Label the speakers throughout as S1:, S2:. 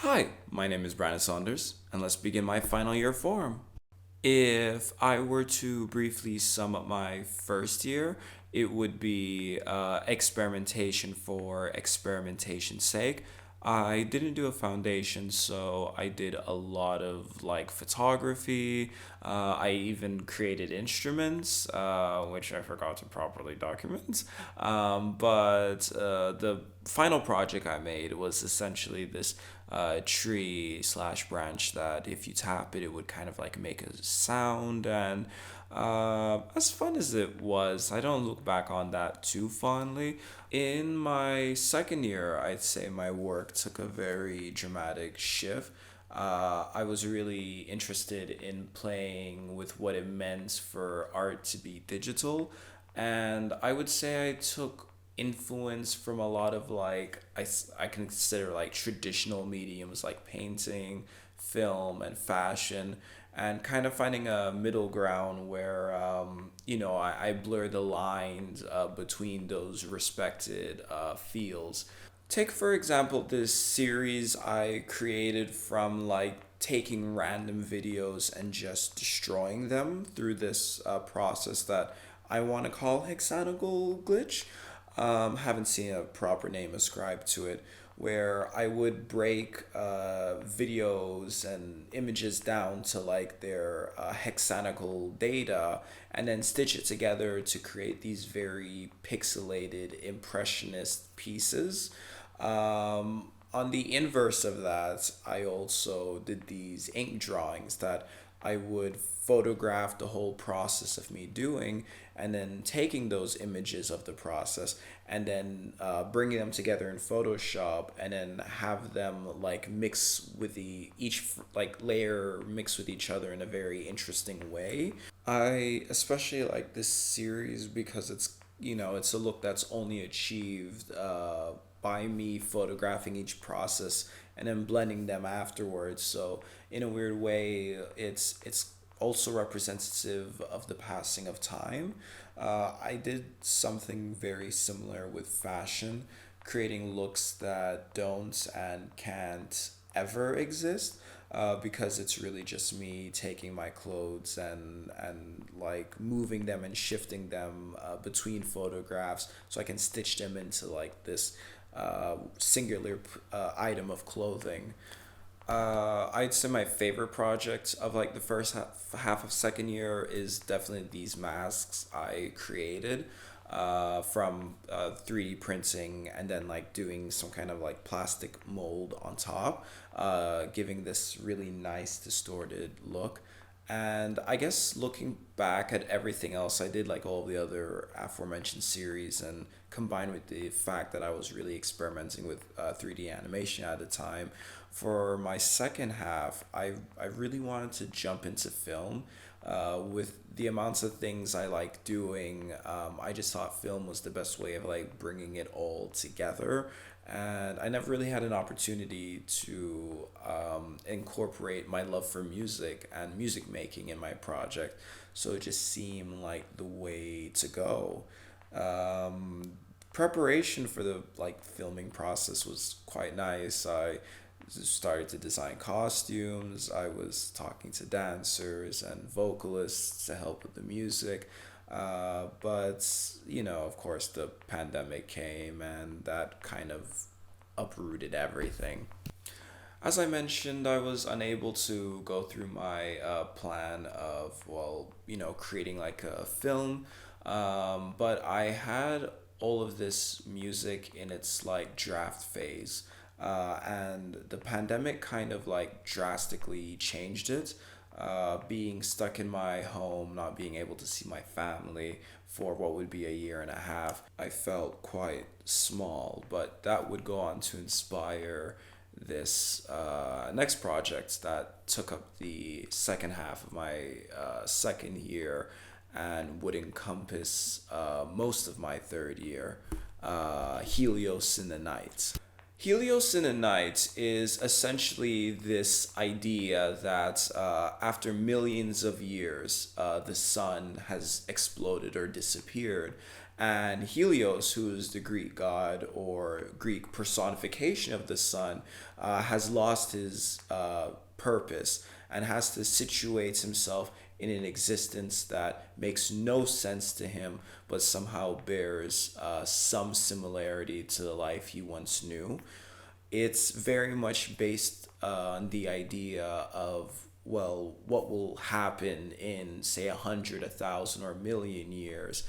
S1: Hi, my name is Brandon Saunders, and let's begin my final year form. If I were to briefly sum up my first year, it would be experimentation for experimentation's sake. I didn't do a foundation, so I did a lot of like photography. I even created instruments, which I forgot to properly document. But the final project I made was essentially this tree slash branch that if you tap it, it would kind of like make a sound. And as fun as it was, I don't look back on that too fondly. In my second year, I'd say my work took a very dramatic shift. I was really interested in playing with what it meant for art to be digital. And I would say I took influence from a lot of I consider like traditional mediums like painting, film, and fashion, and kind of finding a middle ground where I blur the lines between those respected fields. Take for example this series I created from like taking random videos and just destroying them through this process that I want to call hexagonal glitch. Haven't seen a proper name ascribed to it, where I would break videos and images down to like their hexagonal data and then stitch it together to create these very pixelated impressionist pieces. On the inverse of that, I also did these ink drawings that I would photograph the whole process of me doing and then taking those images of the process and then bringing them together in Photoshop and then have them like mix with like layer mix with each other in a very interesting way. I especially like this series because it's a look that's only achieved by me photographing each process and then blending them afterwards. So in a weird way, it's also representative of the passing of time. I did something very similar with fashion, creating looks that don't and can't ever exist. Because it's really just me taking my clothes and like moving them and shifting them between photographs so I can stitch them into like this singular item of clothing. I'd say my favorite project of like the first half of second year is definitely these masks I created from 3D printing and then like doing some kind of like plastic mold on top, giving this really nice distorted look. And I guess looking back at everything else I did, like all the other aforementioned series, and combined with the fact that I was really experimenting with 3D animation at the time, for my second half, I really wanted to jump into film. With the amounts of things I like doing, I just thought film was the best way of like bringing it all together. And I never really had an opportunity to incorporate my love for music and music making in my project, so it just seemed like the way to go. Preparation for the like filming process was quite nice. I started to design costumes. I was talking to dancers and vocalists to help with the music. But of course, the pandemic came and that kind of uprooted everything. As I mentioned, I was unable to go through my plan of, well, creating like a film. But I had all of this music in its like draft phase. And the pandemic kind of like drastically changed it. Being stuck in my home, not being able to see my family for what would be a year and a half, I felt quite small, but that would go on to inspire this next project that took up the second half of my second year and would encompass most of my third year, Helios in the Night. Helios in a Night is essentially this idea that after millions of years, the sun has exploded or disappeared, And Helios, who is the Greek god or Greek personification of the sun, has lost his purpose and has to situate himself in an existence that makes no sense to him, but somehow bears some similarity to the life he once knew. It's very much based on the idea of, well, what will happen in, say, 100, 1,000, or a million years.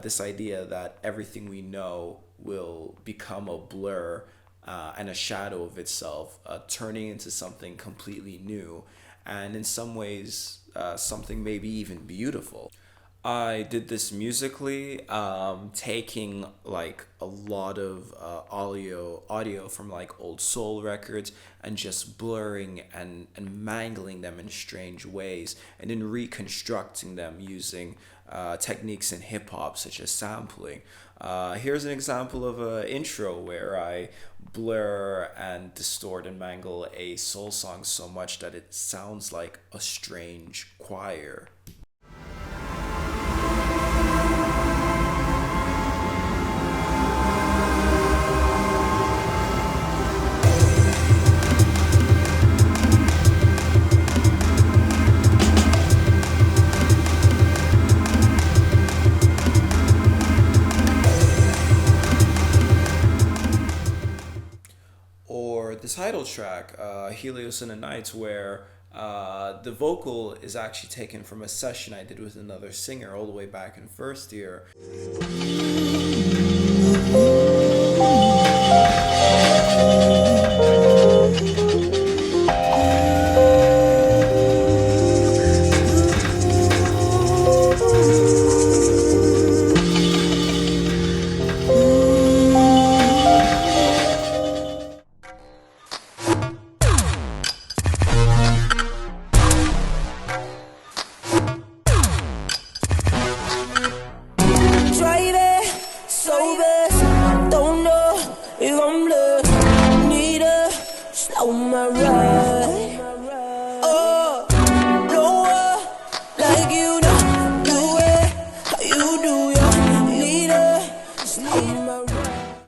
S1: This idea that everything we know will become a blur and a shadow of itself, turning into something completely new, and in some ways, something maybe even beautiful. I did this musically, taking like a lot of audio from like old soul records and just blurring and mangling them in strange ways, and then reconstructing them using techniques in hip hop such as sampling. Here's an example of an intro where I blur and distort and mangle a soul song so much that it sounds like a strange choir. Or the title track, Helios in the Night, where the vocal is actually taken from a session I did with another singer all the way back in first year.
S2: Driving, sober, don't know if I'm blessed. Need to slow my ride. Oh, lower, like you don't do it, how you do ya. Need to slow my ride.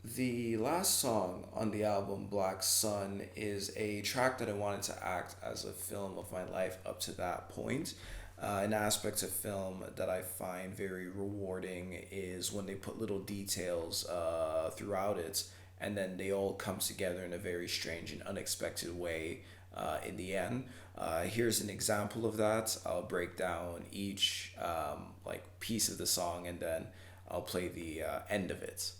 S1: The last song on the album, Black Sun, is a track that I wanted to act as a film of my life up to that point. An aspect of film that I find very rewarding is when they put little details throughout it, and then they all come together in a very strange and unexpected way in the end. Here's an example of that. I'll break down each like piece of the song, and then I'll play the end of it.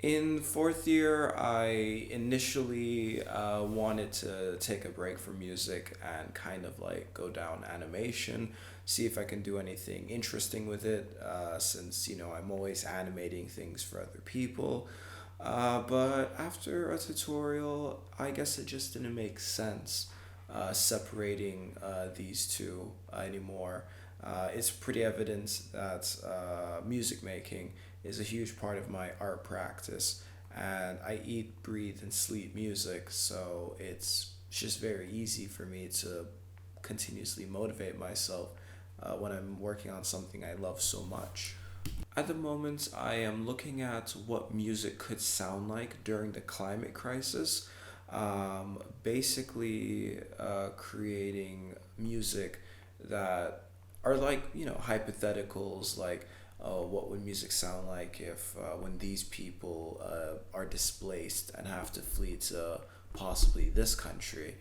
S1: In fourth year, I initially wanted to take a break from music and kind of like go down animation, see if I can do anything interesting with it, since, you know, I'm always animating things for other people. But after a tutorial, I guess it just didn't make sense separating these two anymore. It's pretty evident that music making is a huge part of my art practice, and I eat, breathe, and sleep music, so it's just very easy for me to continuously motivate myself when I'm working on something I love so much. At the moment, I am looking at what music could sound like during the climate crisis. basically creating music that are like, hypotheticals, like what would music sound like if when these people are displaced and have to flee to possibly this country.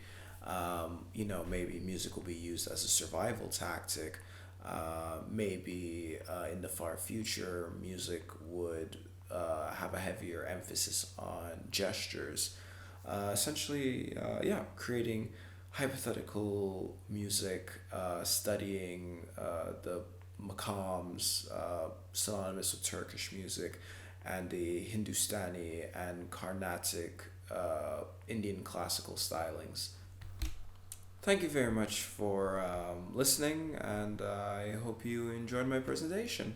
S1: Maybe music will be used as a survival tactic. Maybe in the far future, music would have a heavier emphasis on gestures. Essentially, yeah, creating hypothetical music, studying the makams, synonymous with Turkish music, and the Hindustani and Carnatic Indian classical stylings. Thank you very much for listening, and I hope you enjoyed my presentation.